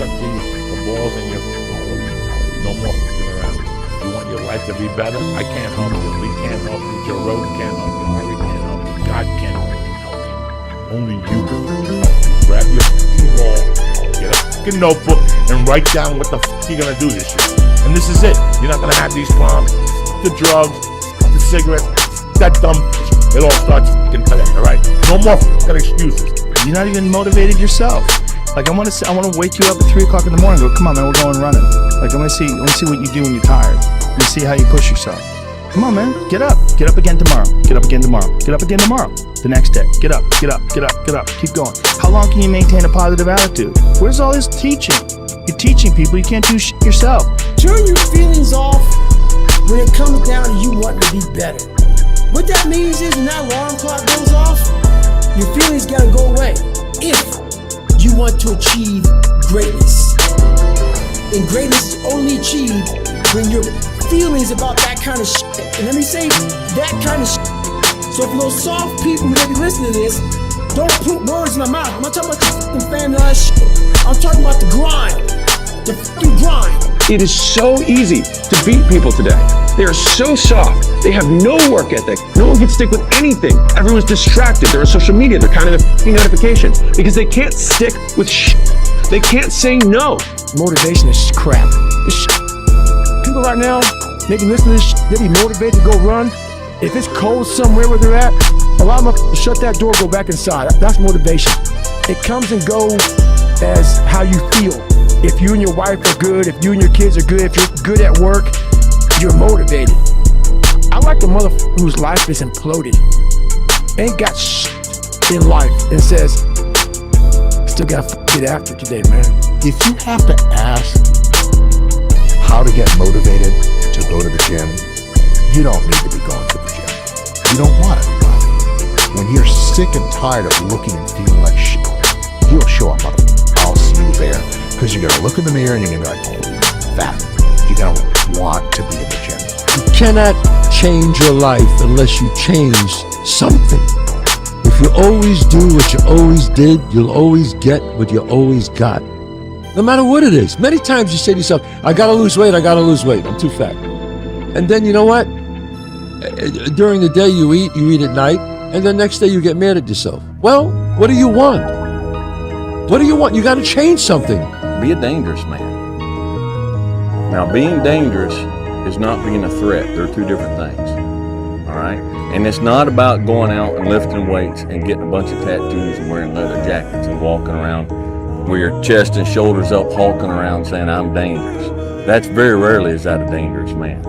tuck the balls in your no more f***ing around. You want your life to be better? I can't help you. Lee can't help you. Joe Rogan can't help you. Harry can't help you. God can't help you. Only you can help you. Grab your f***ing ball, get a f***ing notebook, and write down what the f*** you're gonna do this year. And this is it. You're not gonna have these problems. The drugs, the cigarettes, that dumb shit. It all starts f***ing today, all right? No more f***ing excuses. You're not even motivated yourself. Like I want to wake you up at 3 o'clock in the morning and go, come on man, we're going running. Like I want to see what you do when you're tired. Let me see how you push yourself. Come on man, get up again tomorrow. Get up again tomorrow. Get up again tomorrow. The next day, get up. Keep going. How long can you maintain a positive attitude? Where's all this teaching? You're teaching people, you can't do shit yourself. Turn your feelings off when it comes down to you wanting to be better. What that means is when that alarm clock goes off, your feelings gotta go away. If you want to achieve greatness. And greatness is only achieved when your feelings about that kind of shit. And let me say, that kind of shit. So for those soft people who may be listening to this, don't put words in my mouth. I'm not talking about your family and all that shit. I'm talking about the grind. The fucking grind. It is so easy to beat people today. They are so soft. They have no work ethic. No one can stick with anything. Everyone's distracted. They're on social media. They're kind of a notification because they can't stick with shit. They can't say no. Motivation is crap. It's shit. People right now, they can listen to this shit. They be motivated to go run. If it's cold somewhere where they're at, a lot of them shut that door, go back inside. That's motivation. It comes and goes as how you feel. If you and your wife are good, if you and your kids are good, if you're good at work, you're motivated. I like the motherfucker whose life is imploded, ain't got shit in life, and says, still gotta get after today, man. If you have to ask how to get motivated to go to the gym, you don't need to be going to the gym. You don't want to be going. When you're sick and tired of looking and feeling like shit, you'll show up, I'll see you there. Because you're gonna look in the mirror and you're gonna be like, holy that. You're gonna want to be in the gym. You cannot change your life unless you change something. If you always do what you always did, you'll always get what you always got. No matter what it is. Many times you say to yourself, I gotta lose weight, I'm too fat. And then you know what? During the day you eat at night, and the next day you get mad at yourself. Well, what do you want? What do you want? You gotta change something. Be a dangerous man. Now, being dangerous is not being a threat. They're two different things. All right? And it's not about going out and lifting weights and getting a bunch of tattoos and wearing leather jackets and walking around with your chest and shoulders up, hulking around saying, I'm dangerous. That's very rarely is that a dangerous man.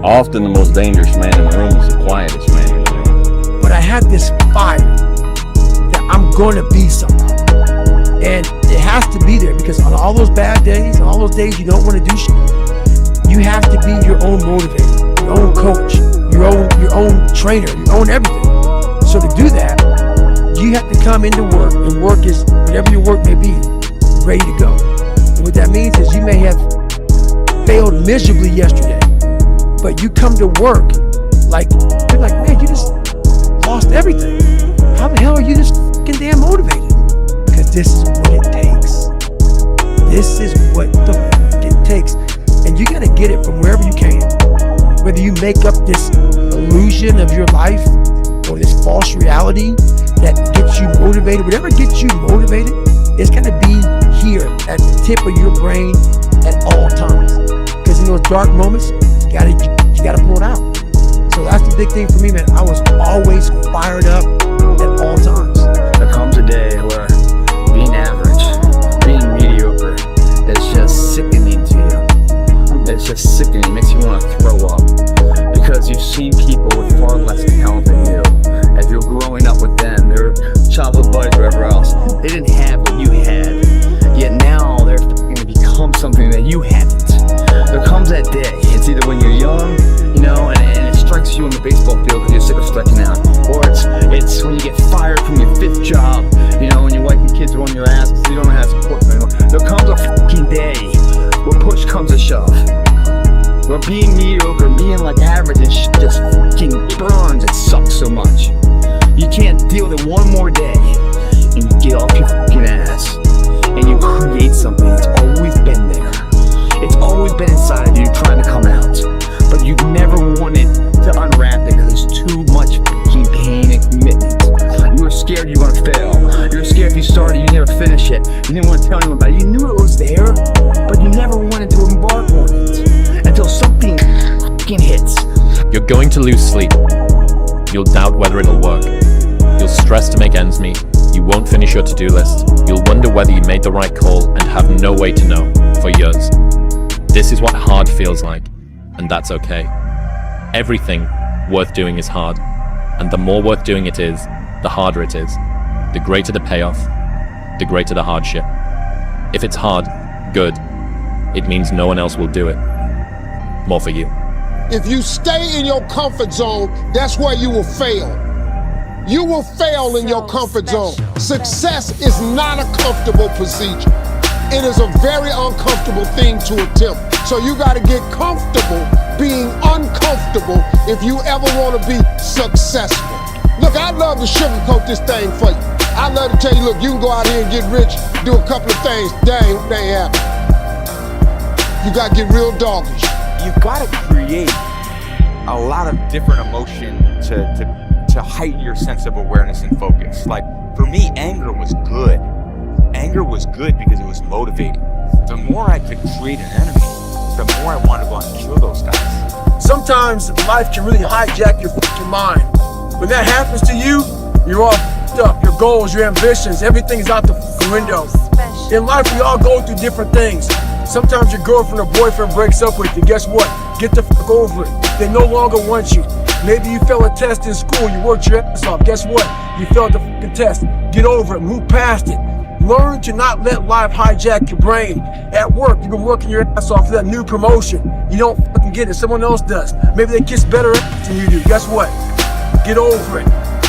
Often the most dangerous man in the room is the quietest man in the room. But I have this fire that I'm gonna be somebody. And it has to be there because on all those bad days, on all those days you don't want to do shit, you have to be your own motivator, your own coach, your own trainer, your own everything. So to do that, you have to come into work, and work is whatever your work may be, ready to go. And what that means is you may have failed miserably yesterday, but you come to work like, you're like, man, you just lost everything. How the hell are you this fucking damn motivated? Because this is what it takes. This is what the fuck it takes. And you gotta get it from wherever you can. Whether you make up this illusion of your life or this false reality that gets you motivated, whatever gets you motivated, it's gonna be here at the tip of your brain at all times. Because in those dark moments, you gotta pull it out. So that's the big thing for me, man. I was always fired up at all times. There comes a day where being average, being mediocre, is just sickening to you. It's just sickening. It makes you want to throw up. Because you've seen people with far less talent than you. As you're growing up with them, their childhood buddies, whatever else, they didn't have what you had. Yet now they're going to become something that you haven't. There comes that day. It's either when you're young, you know, and it strikes you on the baseball field because you're sick of striking out. Or it's when you get fired from your 5th job, you know, and your wife and kids are on your ass because you don't have support anymore. There comes a fucking day where push comes to shove. Where being mediocre, being like average and just fucking burns, it sucks so much. You can't deal with it one more day and you get off your fucking ass and you create something that's all about it. You knew it was there, but you never wanted to embark on it until something fucking hits. You're going to lose sleep. You'll doubt whether it'll work. You'll stress to make ends meet. You won't finish your to-do list. You'll wonder whether you made the right call and have no way to know for years. This is what hard feels like, and that's okay. Everything worth doing is hard, and the more worth doing it is, the harder it is. The greater the payoff, the greater the hardship. If it's hard, good. It means no one else will do it. More for you. If you stay in your comfort zone, that's where you will fail. You will fail in your comfort zone. Success is not a comfortable procedure. It is a very uncomfortable thing to attempt. So you got to get comfortable being uncomfortable if you ever want to be successful. Look, I'd love to sugarcoat this thing for you. I'd love to tell you, look, you can go out here and get rich, do a couple of things. They ain't happen. You got to get real doggish. You got to create a lot of different emotion to heighten your sense of awareness and focus. Like, for me, anger was good. Anger was good because it was motivating. The more I could create an enemy, the more I wanted to go out and kill those guys. Sometimes life can really hijack your fucking mind. When that happens to you, you're all fucked up. Your goals, your ambitions, everything is out the fucking window. In life, we all go through different things. Sometimes your girlfriend or boyfriend breaks up with you. Guess what? Get the fuck over it. They no longer want you. Maybe you failed a test in school. You worked your ass off. Guess what? You failed the fucking test. Get over it. Move past it. Learn to not let life hijack your brain. At work, you've been working your ass off for that new promotion. You don't fucking get it. Someone else does. Maybe they kiss better ass than you do. Guess what? Get over it.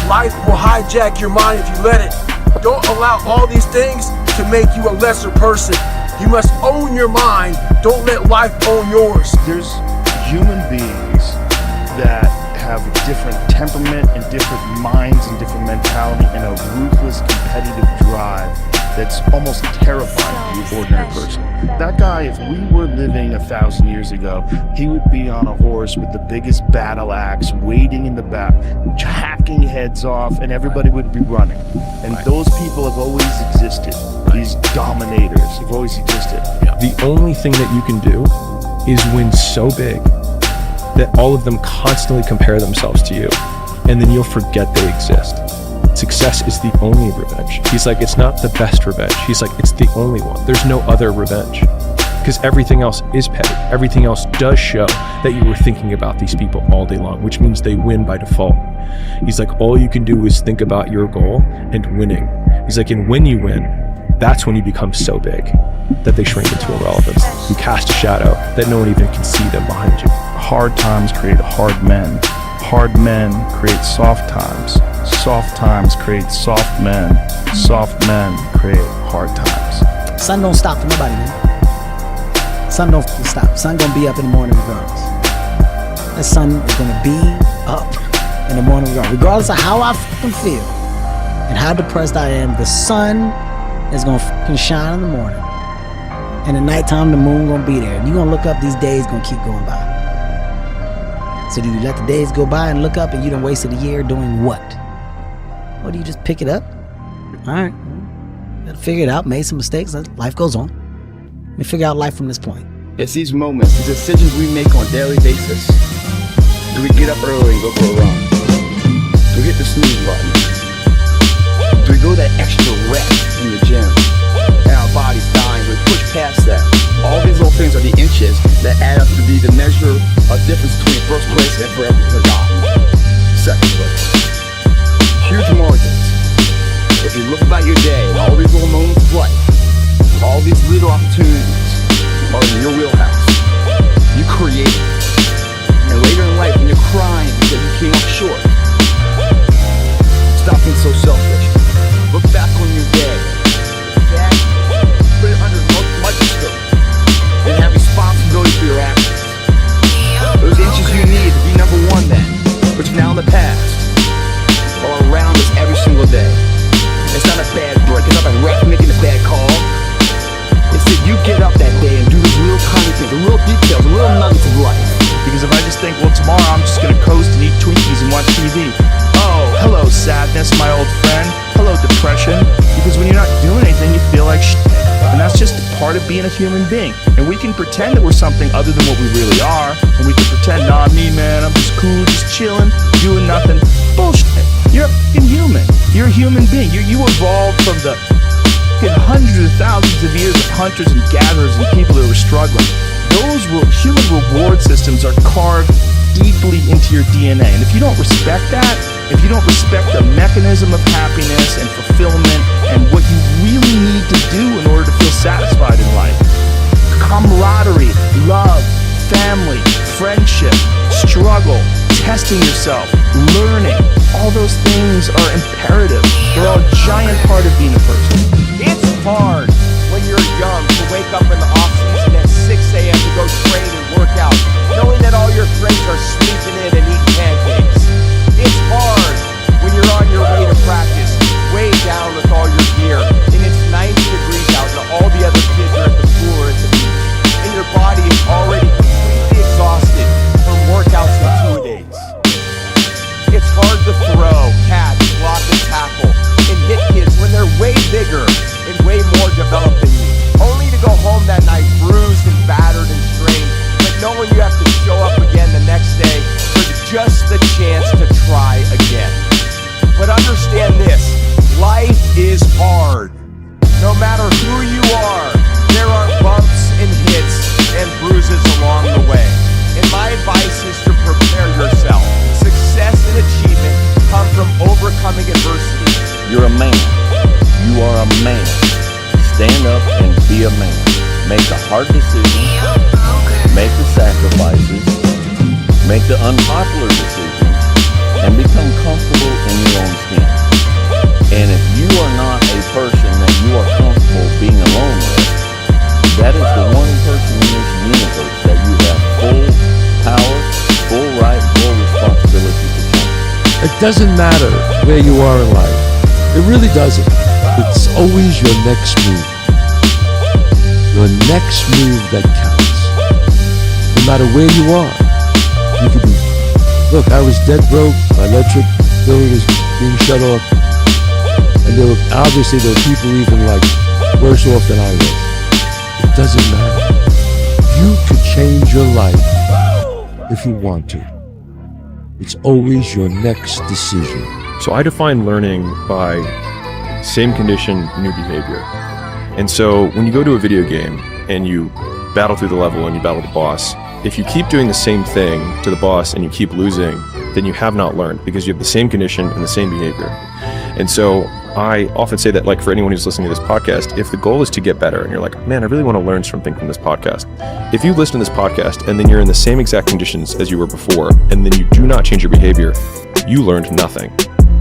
Life will hijack your mind if you let it. Don't allow all these things to make you a lesser person. You must own your mind. Don't let life own yours. There's human beings that have a different temperament and different minds and different mentality and a ruthless competitive drive that's almost terrifying to the ordinary person. That guy, if we were living 1,000 years ago, he would be on a horse with the biggest battle axe, waiting in the back, hacking heads off, and everybody would be running. And those people have always existed. These dominators have always existed. The only thing that you can do is win so big that all of them constantly compare themselves to you, and then you'll forget they exist. Success is the only revenge. He's like, it's not the best revenge. He's like, it's the only one. There's no other revenge. Because everything else is petty. Everything else does show that you were thinking about these people all day long, which means they win by default. He's like, all you can do is think about your goal and winning. He's like, and when you win, that's when you become so big that they shrink into irrelevance. You cast a shadow that no one even can see them behind you. Hard times create hard men. Hard men create soft times. Soft times create soft men. Soft men create hard times. Sun don't stop for nobody, man. Sun don't stop. Sun gonna be up in the morning regardless. That sun is gonna be up in the morning regardless of how I fucking feel and how depressed I am. The sun is gonna fucking shine in the morning. And at nighttime, the moon gonna be there. You gonna look up, these days gonna keep going by. So do you let the days go by and look up and you done wasted a year doing what? Or do you just pick it up? All right, gotta figure it out, made some mistakes, life goes on. Let me figure out life from this point. It's these moments, the decisions we make on a daily basis. Do we get up early and go for a run? Do we hit the snooze button? Do we go that extra rep in the gym? And our body's dying, we push past that. All these little things are the inches that add up to be the measure of difference between first place and forever forgotten. Second place. Huge margins. If you look about your day and all these little moments of life, all these little opportunities are in your wheelhouse. You create it. And later in life, when you're crying because you came up short, stop being so selfish. Look back on your day. Put it under a microscope and have responsibility for your actions. Those inches you need to be number one then, which now in the past, are around us every single day. It's not a bad break, it's not a ref making a bad call. It's that you get up that day and do the real tiny things, the real details, the real nuggets of life. Because if I just think, well, tomorrow I'm just gonna coast and eat Twinkies and watch TV. Oh, hello sadness, my old friend. Hello depression. Because when you're not doing anything, you feel like shit. And that's just part of being a human being. And we can pretend that we're something other than what we really are. And we can pretend, nah, me, man, I'm just cool, just chilling, doing nothing. Bullshit. You're a fucking human. You're a human being. You evolved from the hundreds of thousands of years of hunters and gatherers and people that were struggling. Those human reward systems are carved deeply into your DNA. And if you don't respect that, if you don't respect the mechanism of happiness and fulfillment and what you really need to do in order to feel satisfied in life, camaraderie, love, family, friendship, struggle, testing yourself, learning, all those things are imperative. They're all a giant part of being a person. It's hard when you're young to wake up in the off season at 6 a.m. to go train and work out, knowing that all your friends are sleeping in and eating pancakes. It's hard when you're on your way to practice, way down with all your gear, and it's 90 degrees out and all the other kids are at the pool or at the beach, and your body is already completely exhausted from workouts in 2 days. It's hard to throw, catch, block, and tackle, and hit kids when they're way bigger and way more developed than you, only to go home that night bruised and battered and strained, but knowing you have to show up again the next day for just the chance to try again. But understand this, life is hard. No matter who you are, there are bumps and hits and bruises along the way. And my advice is to prepare yourself. Success and achievement come from overcoming adversity. You're a man. You are a man. Stand up and be a man. Make the hard decisions. Make the sacrifices. Make the unpopular decisions. And become comfortable in your own skin. And if you are not a person that you are comfortable being alone with, that is the one person in this universe that you have full power, full right, full responsibility to change. It doesn't matter where you are in life. It really doesn't. It's always your next move. Your next move that counts. No matter where you are. You could be, look, I was dead broke, my electric bill was being shut off. And there were people even like worse off than I was. It doesn't matter. You could change your life if you want to. It's always your next decision. So I define learning by same condition, new behavior. And so when you go to a video game and you battle through the level and you battle the boss, if you keep doing the same thing to the boss and you keep losing, then you have not learned because you have the same condition and the same behavior. And so I often say that, like, for anyone who's listening to this podcast, if the goal is to get better and you're like, man, I really want to learn something from this podcast. If you listen to this podcast and then you're in the same exact conditions as you were before, and then you do not change your behavior, you learned nothing.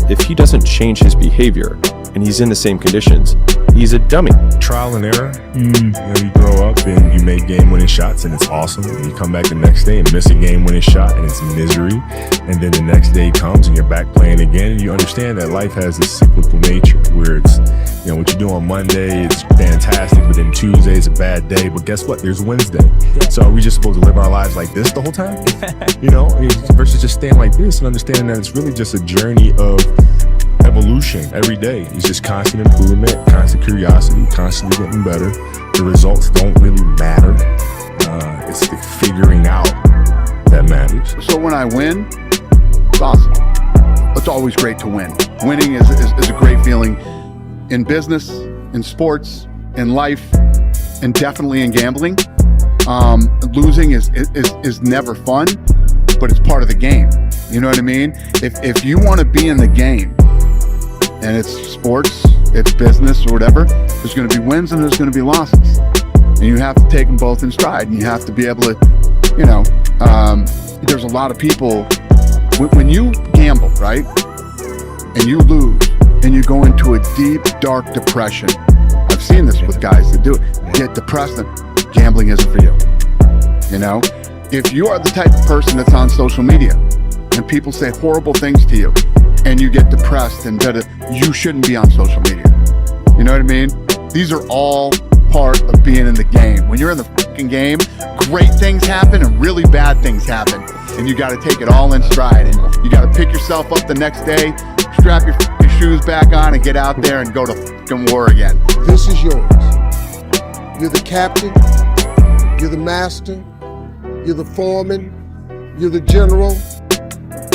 If he doesn't change his behavior and he's in the same conditions, he's a dummy. Trial and error. You grow up and you make game-winning shots and it's awesome. You come back the next day and miss a game-winning shot and it's misery. And then the next day comes and you're back playing again, and you understand that life has this cyclical nature where it's, what you do on Monday, it's fantastic, but then Tuesday is a bad day. But guess what? There's Wednesday. So are we just supposed to live our lives like this the whole time? Versus just staying like this and understanding that it's really just a journey of evolution every day. It's just constant improvement, constant curiosity, constantly getting better. The results don't really matter. It's the figuring out that matters. So when I win, it's awesome. It's always great to win. Winning is a great feeling in business, in sports, in life, and definitely in gambling. Losing is never fun, but it's part of the game. You know what I mean? If you want to be in the game, and it's sports, it's business, or whatever, there's going to be wins and there's going to be losses. And you have to take them both in stride. And you have to be able to, there's a lot of people, when you gamble, right, and you lose, and you go into a deep, dark depression. I've seen this with guys that do it. Get depressed, and gambling isn't for you. If you are the type of person that's on social media, and people say horrible things to you, and you get depressed and you shouldn't be on social media. You know what I mean? These are all part of being in the game. When you're in the fucking game, great things happen and really bad things happen. And you got to take it all in stride. And you got to pick yourself up the next day, strap your fucking shoes back on and get out there and go to fucking war again. This is yours. You're the captain, you're the master, you're the foreman, you're the general,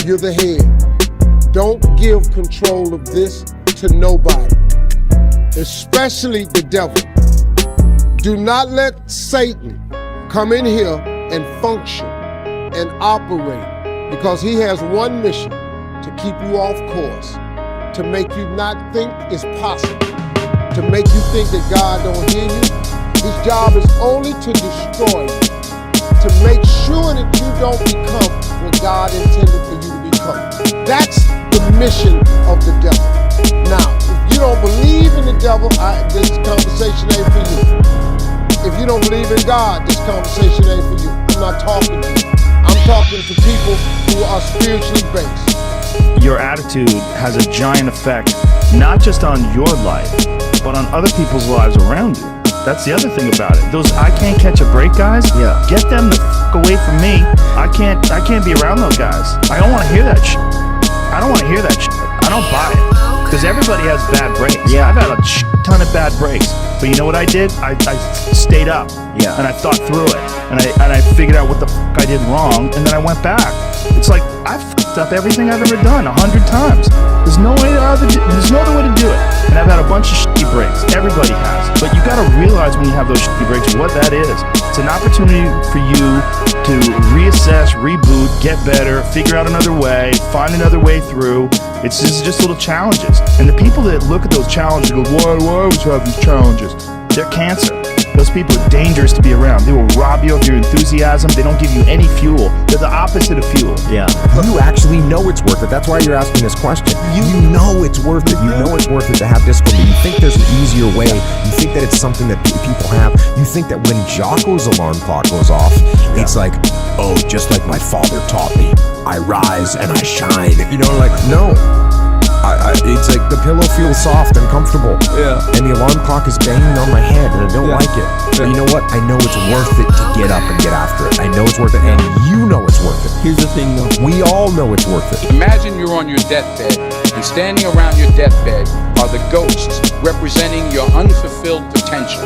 you're the head. Don't give control of this to nobody, especially the devil. Do not let Satan come in here and function and operate, because he has one mission: to keep you off course, to make you not think it's possible, to make you think that God don't hear you. His job is only to destroy you, to make sure that you don't become what God intended for you to become. That's the mission of the devil. Now, if you don't believe in the devil, this conversation ain't for you. If you don't believe in God, this conversation ain't for you. I'm not talking to you. I'm talking to people who are spiritually based. Your attitude has a giant effect, not just on your life, but on other people's lives around you. That's the other thing about it. Those I can't catch a break guys, get them the f away from me. I can't be around those guys. I don't want to hear that shit. I don't want to hear that shit. I don't buy it. Because everybody has bad breaks. Yeah. I've had a ton of bad breaks. But you know what I did? I stayed up. Yeah. And I thought through it. And I figured out what the f I did wrong, and then I went back. It's like I f***ed up everything I've ever done 100 times. There's no other way to do it. And I've had a bunch of shitty breaks. Everybody has. But you gotta realize when you have those shitty breaks what that is. It's an opportunity for you to reassess, reboot, get better, figure out another way, find another way through. It's just little challenges. And the people that look at those challenges and go, why do I always have these challenges? They're cancer. Those people are dangerous to be around. They will rob you of your enthusiasm. They don't give you any fuel. They're the opposite of fuel. Yeah. You actually know it's worth it. That's why you're asking this question. You know it's worth it. You know it's worth it to have discipline. You think there's an easier way. You think that it's something that people have. You think that when Jocko's alarm clock goes off, it's like, oh, just like my father taught me, I rise and I shine. You know, like, no. It's like the pillow feels soft and comfortable. Yeah. And the alarm clock is banging on my head and I don't like it. But you know what? I know it's worth it to get up and get after it. I know it's worth it, and you know it's worth it. Here's the thing though. We all know it's worth it. Imagine you're on your deathbed, and standing around your deathbed are the ghosts representing your unfulfilled potential.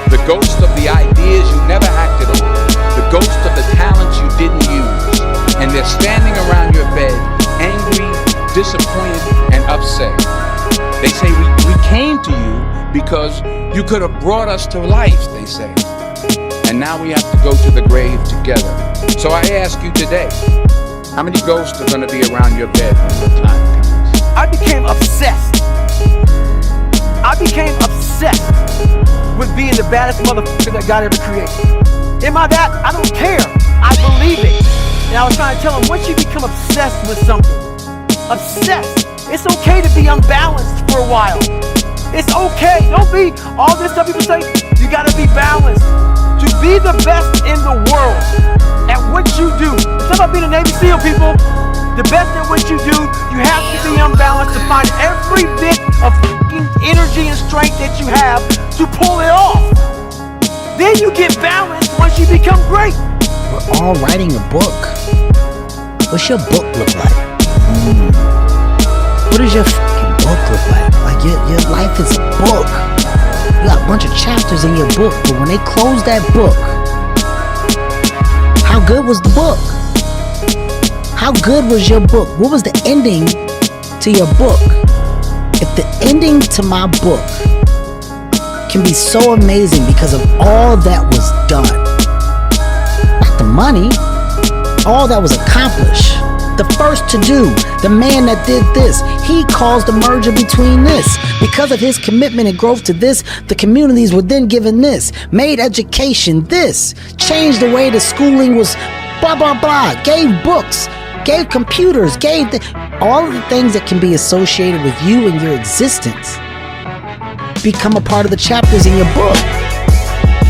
The ghost of the ideas you never acted on. The ghost of the talents you didn't use. And they're standing around your bed, angry, disappointed, and upset. They say, we came to you because you could have brought us to life, they say. And now we have to go to the grave together. So I ask you today, how many ghosts are going to be around your bed when the time comes? I became obsessed. With being the baddest motherfucker that God ever created. Am I that? I don't care. I believe it. And I was trying to tell him, once you become obsessed with something, it's okay to be unbalanced for a while. It's okay. Don't be all this stuff people say. You gotta be balanced. To be the best in the world at what you do. It's not about being a Navy SEAL, people. The best at what you do, you have to be unbalanced to find every bit of energy and strength that you have to pull it off. Then you get balanced once you become great. We're all writing a book. What's your book look like? What does your fucking book look like? Like your life is a book. You got a bunch of chapters in your book, but when they close that book, how good was the book? How good was your book? What was the ending to your book? If the ending to my book can be so amazing because of all that was done, not the money, all that was accomplished, the first to do, the man that did this, he caused the merger between this. Because of his commitment and growth to this, the communities were then given this, made education this, changed the way the schooling was, blah, blah, blah, gave books, gave computers, gave all of the things that can be associated with you and your existence become a part of the chapters in your book.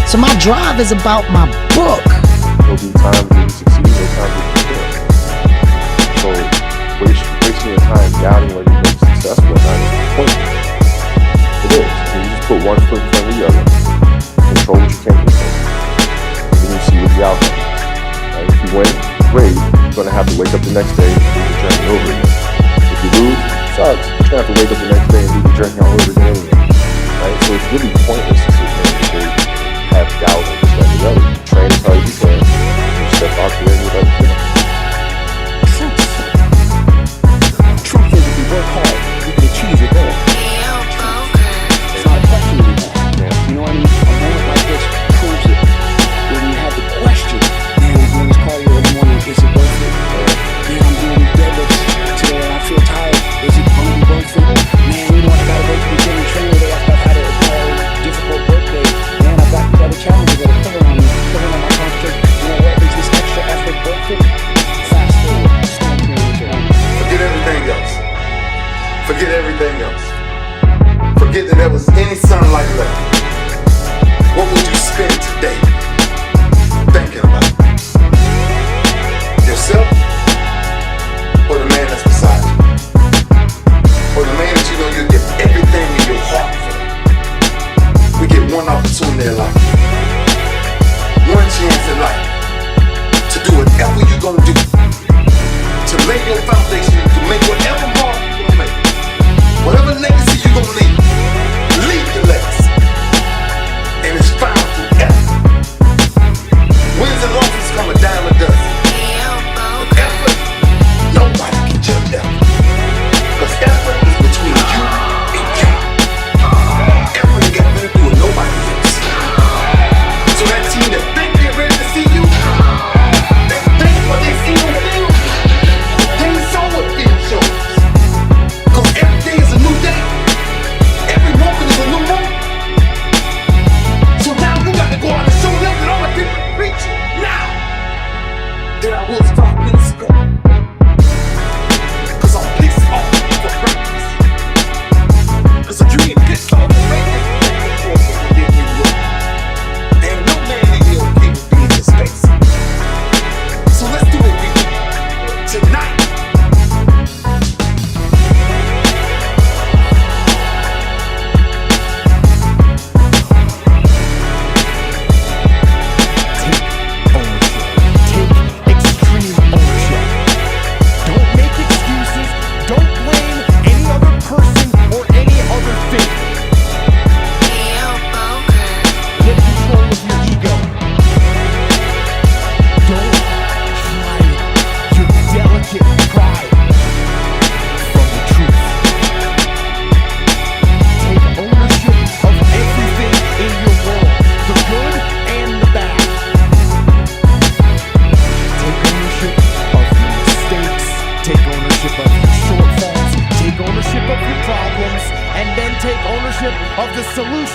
So my drive is about my book. There'll be times when you succeed, there'll times when you fail. So wasting your time doubting whether you're going to be successful or not is pointless. It is. You just put one foot in front of the other, control what you can control, and then you see what the outcome is. Right? If you win, great. You're going to have to wake up the next day and do the journey over again. If you lose, it sucks. You're going to have to wake up the next day and do the journey all over again anyway. Right? So it's really pointless to sit there and say,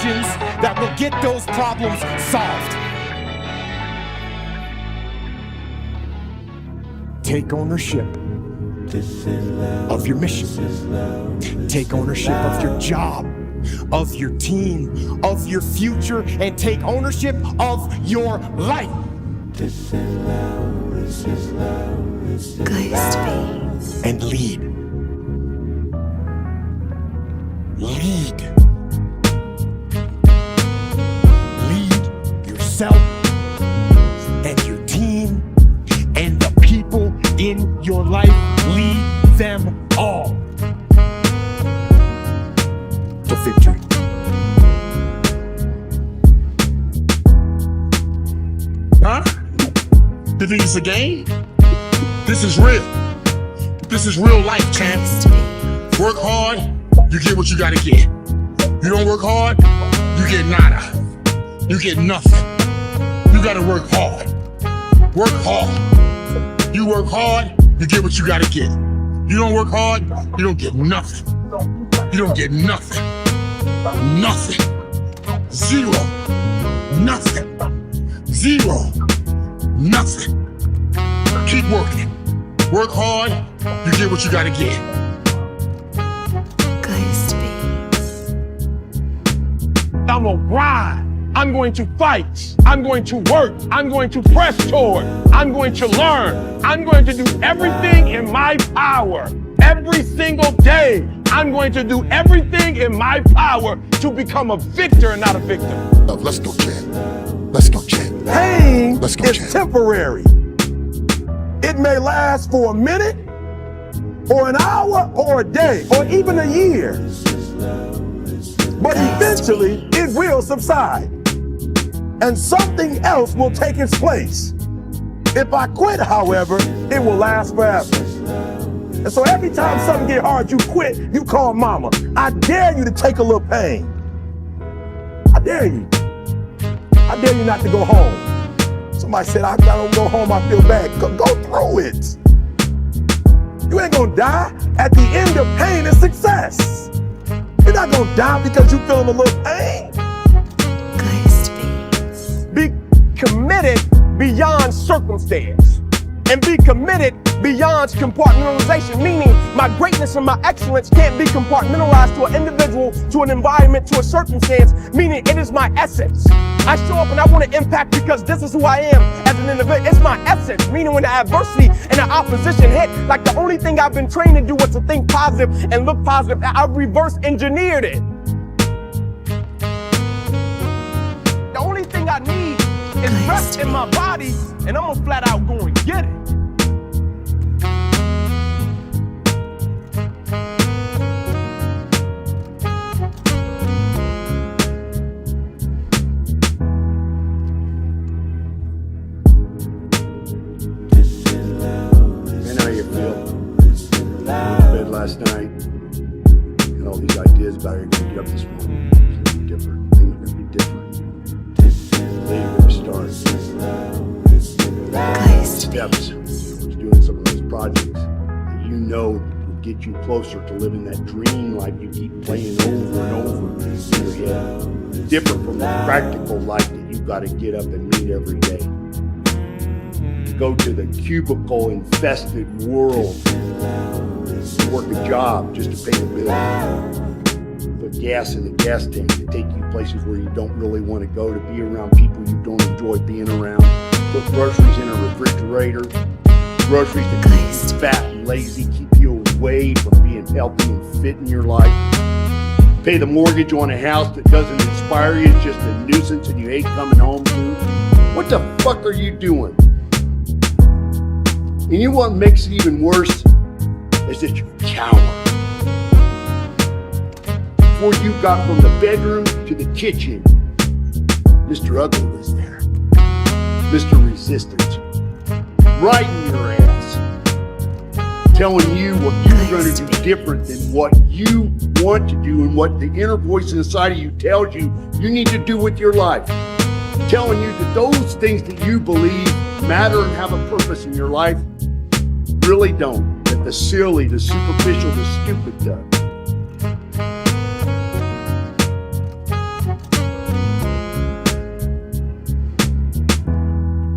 solutions that will get those problems solved. Take ownership of your mission. Take ownership of your job, of your team, of your future, and take ownership of your life. And lead. Lead. Lead yourself and your team and the people in your life. Lead them all to victory. Huh? You think it's a game? This is real. This is real life, champ. Work hard, you get what you gotta get. You don't work hard, you get nada. You get nothing. You gotta work hard. Work hard. You work hard, you get what you gotta get. You don't work hard, you don't get nothing. You don't get nothing. Nothing. Zero. Nothing. Zero. Nothing. Keep working. Work hard, you get what you gotta get. I'm gonna grind. I'm going to fight. I'm going to work. I'm going to press toward. I'm going to learn. I'm going to do everything in my power. Every single day, I'm going to do everything in my power to become a victor and not a victim. Let's go, champ. Let's go, champ. Pain Let's go, is champ. temporary. It may last for a minute, or an hour, or a day, or even a year. But eventually, it will subside. And something else will take its place. If I quit, however, it will last forever. And so every time something get hard, you quit, you call mama. I dare you to take a little pain. I dare you. I dare you not to go home. Somebody said, I don't go home, I feel bad. Go through it. You ain't gonna die. At the end of pain is success. You're not gonna die because you feeling a little pain. Be committed beyond circumstance. And be committed beyond compartmentalization, meaning my greatness and my excellence can't be compartmentalized to an individual, to an environment, to a circumstance, meaning it is my essence. I show up and I want to impact because this is who I am as an individual. It's my essence, meaning when the adversity and the opposition hit, like the only thing I've been trained to do was to think positive and look positive. I reverse engineered it. The only thing I need is rest in my body, and I'm gonna flat out go and get it. Man, how you feel? Went to bed last night, and all these ideas about how you're gonna get up this morning. It's gonna be different. Things are gonna be different. Today you're gonna start steps towards doing some of those projects that you know will get you closer to living that dream life you keep playing over and over in your head. Different from the practical life that you've got to get up and meet every day. Go to the cubicle infested world, work a job just to pay the bill, put gas in the gas tank to take you places where you don't really want to go, to be around people you don't enjoy being around, put groceries in a refrigerator, groceries that keep you fat and lazy, keep you away from being healthy and fit in your life, pay the mortgage on a house that doesn't inspire you, it's just a nuisance and you hate coming home to. What the fuck are you doing? And you know what makes it even worse is that you cower. Before you got from the bedroom to the kitchen, Mr. Ugly was there. Mr. Resistance, right in your ass, telling you what you're going to do different than what you want to do and what the inner voice inside of you tells you you need to do with your life. Telling you that those things that you believe matter and have a purpose in your life really don't. That the silly, the superficial, the stupid does.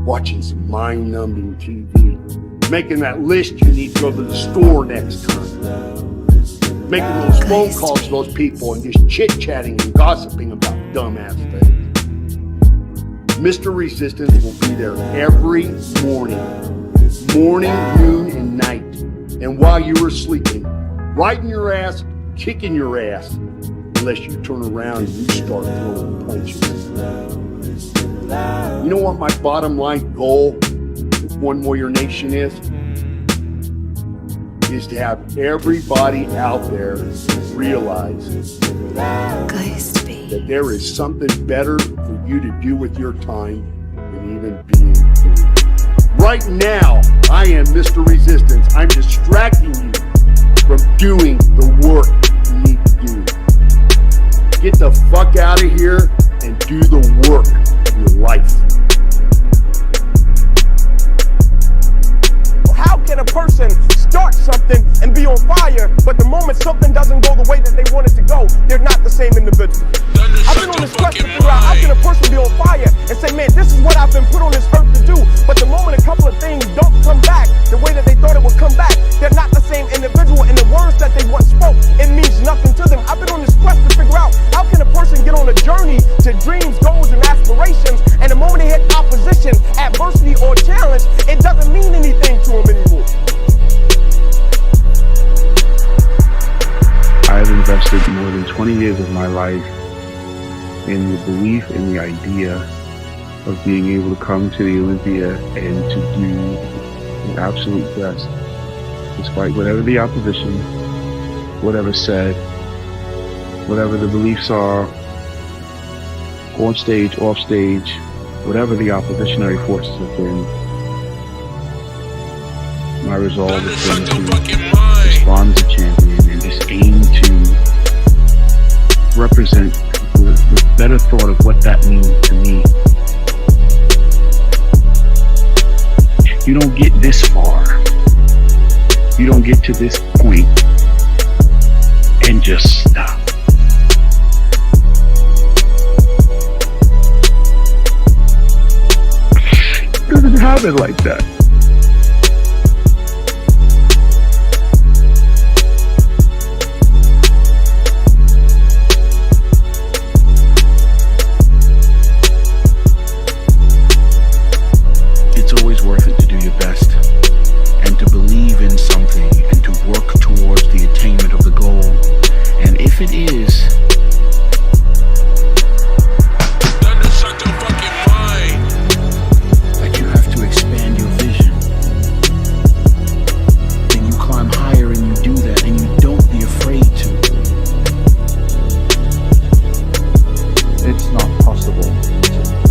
watching some mind-numbing TV, making that list you need to go to the store next time, making those phone calls to those people and just chit-chatting and gossiping about dumbass things. Mr. Resistance will be there every morning, noon, and night. And while you were sleeping, riding your ass, kicking your ass, unless you turn around and you start throwing punches. You know what my bottom line goal with One Warrior Nation is? Is to have everybody out there realize that there is something better for you to do with your time than even being here. Right now, I am Mr. Resistance. I'm distracting you from doing the work you need to do. Get the fuck out of here and do the work of your life. How can a person start something and be on fire, but the moment something doesn't go the way that they want it to go, they're not the same individual? I've been on this quest to figure out how can a person be on fire and say, man, this is what I've been put on this earth to do, but the moment a couple of things don't come back the way that they thought it would come back, they're not the same individual, and the words that they once spoke, it means nothing to them. I've been on this quest to figure out how can a person get on a journey to dreams, goals, and aspirations, and the moment they hit opposition, adversity, or challenge, it doesn't mean anything to them anymore. I've invested more than 20 years of my life in the belief and the idea of being able to come to the Olympia and to do the absolute best, despite whatever the opposition, whatever said, whatever the beliefs are, on stage, off stage, whatever the oppositionary forces have been. My resolve has been to respond as a champion and just aim to represent with better thought of what that means to me. You don't get this far. You don't get to this point and just stop. It doesn't happen like that. It's always worth it to do your best and to believe in something and to work towards the attainment of the goal. And if it is that you have to expand your vision, then you climb higher and you do that, and you don't be afraid to. It's not possible to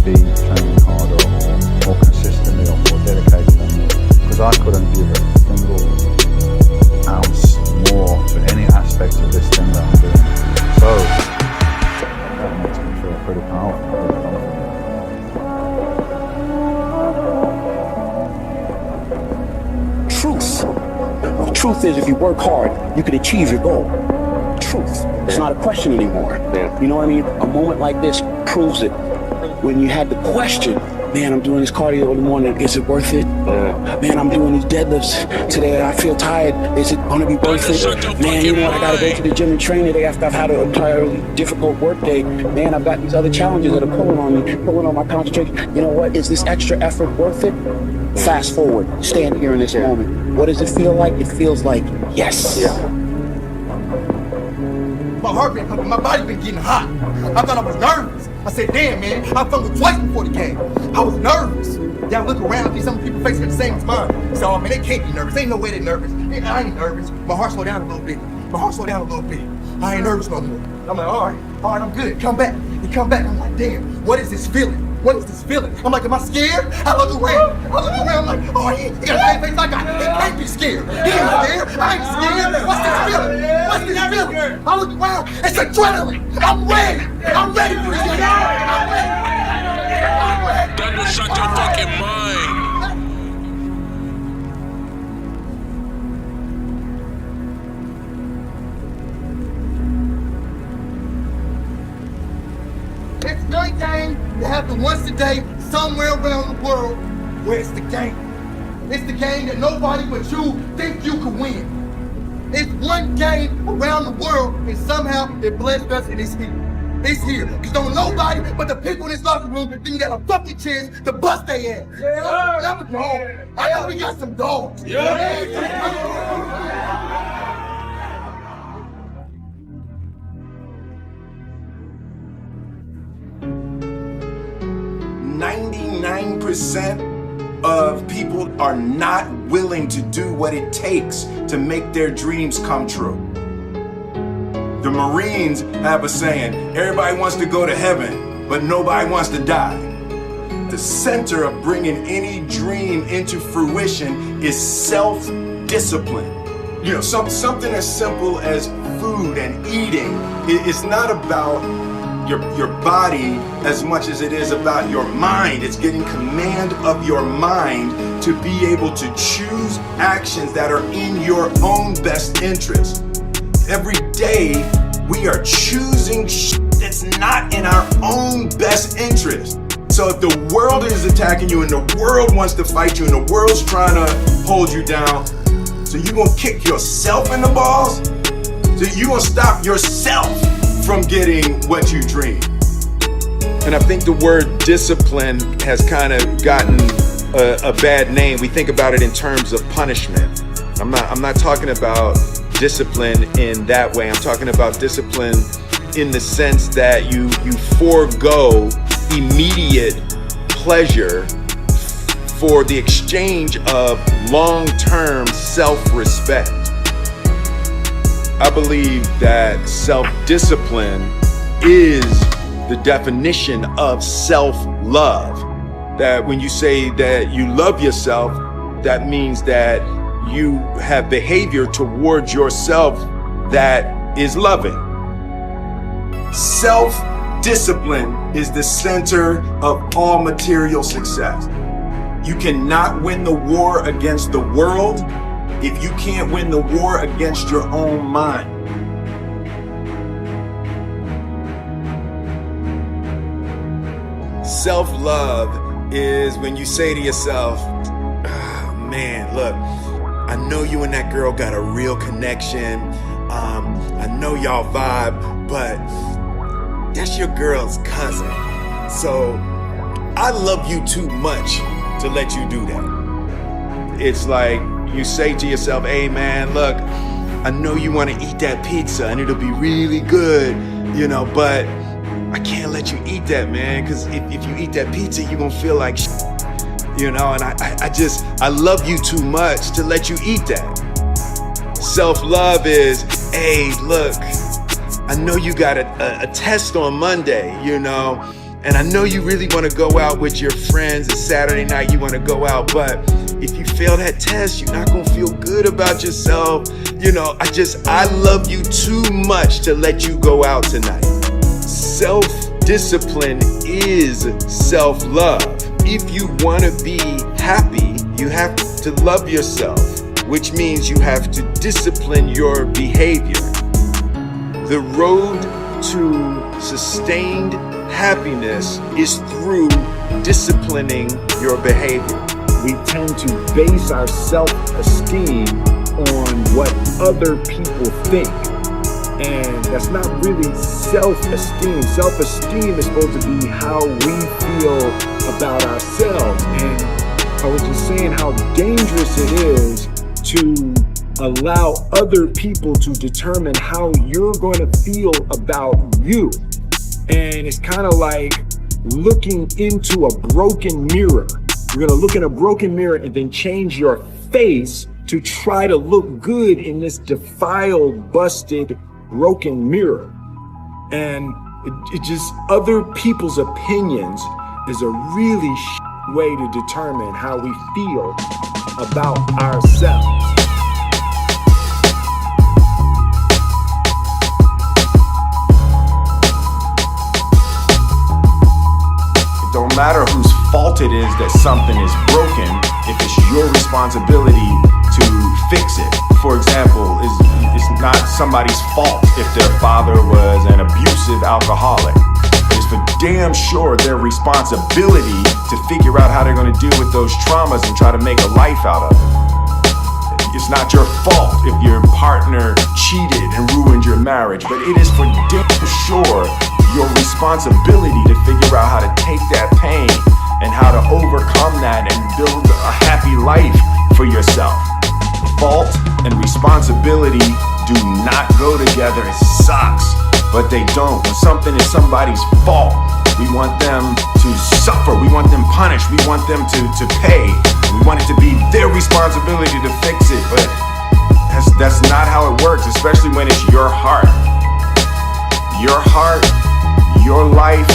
be training harder or more consistently or more dedicated than me, because I couldn't give a single ounce more to any aspect of this thing that I'm doing. So that makes me feel pretty powerful, pretty confident. Truth. The truth is, if you work hard, you can achieve your goal. Truth. It's not a question anymore. You know what I mean? A moment like this proves it. When you had the question, man, I'm doing this cardio in the morning, is it worth it? Man, I'm doing these deadlifts today, I feel tired, is it gonna be worth it? Man, you know what, I gotta go to the gym and train today after I've had an entirely difficult work day. Man, I've got these other challenges that are pulling on me, pulling on my concentration. You know what, is this extra effort worth it? Fast forward, stand here in this moment. What does it feel like? It feels like, yes. My heart been pumping, my body been getting hot. I thought I was nervous. I said, damn, man, I felt it twice before the game. I was nervous. Then I look around, see some people facing the same as mine. So, oh, man, they can't be nervous. Ain't no way they're nervous. I ain't nervous. My heart slowed down a little bit. I ain't nervous no more. I'm like, all right, I'm good. Come back. You come back. I'm like, damn, what is this feeling? What is this feeling? I'm like, am I scared? I look around. I'm like, oh, he got the same face I got. He can't be scared. He ain't scared. I ain't scared. What's this feeling? I look around. It's adrenaline. I'm ready. I'm ready for this. I'm ready. Thunder, shut your fucking mind. It's nighttime. It happens once a day, somewhere around the world. where it's the game. It's the game that nobody but you think you can win. It's one game around the world, and somehow it blessed us, and it's here. It's here. Because don't nobody but the people in this locker room think you got a fucking chance to bust their ass. Yeah. I'm a dog. I know we got some dogs. Yeah. 99% of people are not willing to do what it takes to make their dreams come true. The Marines have a saying, everybody wants to go to heaven, but nobody wants to die. The center of bringing any dream into fruition is self-discipline. You know, something as simple as food and eating. It's not about your body as much as it is about your mind. It's getting command of your mind to be able to choose actions that are in your own best interest. Every day we are choosing that's not in our own best interest. So if the world is attacking you and the world wants to fight you and the world's trying to hold you down, so you gonna kick yourself in the balls? So you gonna stop yourself from getting what you dream? And I think the word discipline has kind of gotten a bad name. We think about it in terms of punishment. I'm not talking about discipline in that way. I'm talking about discipline in the sense that you forego immediate pleasure for the exchange of long-term self-respect. I believe that self-discipline is the definition of self-love. That when you say that you love yourself, that means that you have behavior towards yourself that is loving. Self-discipline is the center of all material success. You cannot win the war against the world if you can't win the war against your own mind. Self-love is when you say to yourself, oh, man, look, I know you and that girl got a real connection. I know y'all vibe, but that's your girl's cousin. So I love you too much to let you do that. It's like you say to yourself, hey man, look, I know you want to eat that pizza and it'll be really good, you know, but I can't let you eat that, man, because if you eat that pizza, you're going to feel like shit, you know, and I love you too much to let you eat that. Self-love is, hey, look, I know you got a test on Monday, you know, and I know you really want to go out with your friends. It's Saturday night, you want to go out, but if you fail that test, you're not going to feel good about yourself. You know, I love you too much to let you go out tonight. Self-discipline is self-love. If you want to be happy, you have to love yourself, which means you have to discipline your behavior. The road to sustained happiness is through disciplining your behavior. We tend to base our self-esteem on what other people think. And that's not really self-esteem. Self-esteem is supposed to be how we feel about ourselves. And I was just saying how dangerous it is to allow other people to determine how you're going to feel about you. And it's kind of like looking into a broken mirror. You're going to look in a broken mirror and then change your face to try to look good in this defiled, busted, broken mirror. And it just, other people's opinions is a really way to determine how we feel about ourselves. It don't matter whose fault it is that something is broken if it's your responsibility to fix it. For example, it's not somebody's fault if their father was an abusive alcoholic. It's for damn sure their responsibility to figure out how they're going to to deal with those traumas and try to make a life out of it. It's not your fault if your partner cheated and ruined your marriage, but it is for damn sure your responsibility to figure out how to take that pain and how to overcome that and build a happy life for yourself. Fault and responsibility do not go together. It sucks, but they don't. When something is somebody's fault, we want them to suffer. We want them punished. We want them to pay. We want it to be their responsibility to fix it, but that's not how it works, especially when it's your heart. Your heart, your life,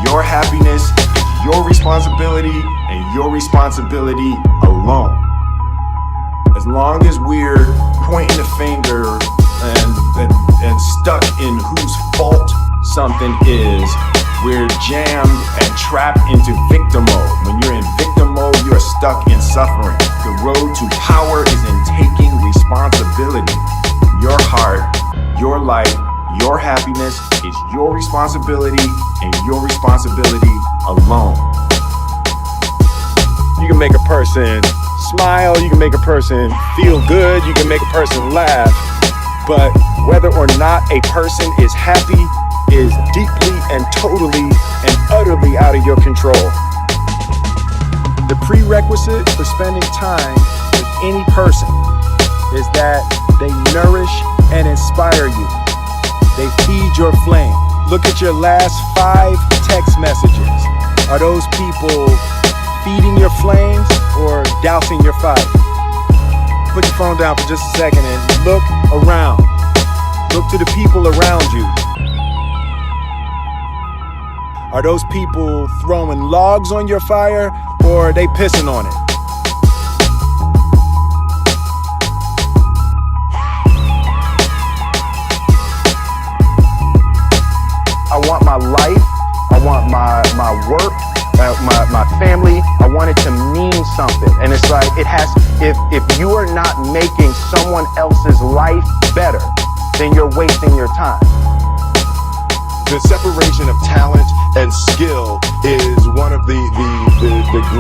your happiness is your responsibility and your responsibility alone. As long as we're pointing the finger and stuck in whose fault something is, we're jammed and trapped into victim mode. When you're in victim mode, you're stuck in suffering. The road to power is in taking responsibility. Your heart, your life, your happiness is your responsibility and your responsibility alone. You can make a person smile, you can make a person feel good, you can make a person laugh, but whether or not a person is happy is deeply and totally and utterly out of your control. The prerequisite for spending time with any person is that they nourish and inspire you. They feed your flame. Look at your last 5 text messages. Are those people feeding your flames or dousing your fire? Put your phone down for just a second and look around. Look to the people around you. Are those people throwing logs on your fire or are they pissing on it? I want my life, I want my work, my family, I want it to mean something. And it's like, if you are not making someone else's life better, then you're wasting your time. The separation of talent and skill is one of the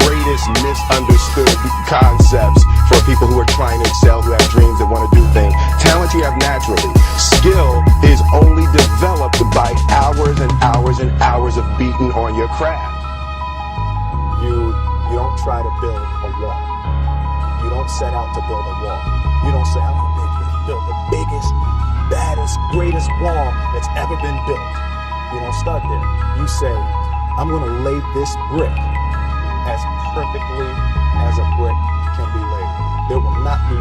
greatest misunderstood concepts for people who are trying to excel, who have dreams, that want to do things. Talent you have naturally. Skill is only developed by hours and hours and hours of beating on your craft. You don't try to build a wall. You don't set out to build a wall. You don't say, I'm going to build the biggest, baddest, greatest wall that's ever been built. You don't start there. You say, I'm going to lay this brick as perfectly as a brick can be laid. There will not be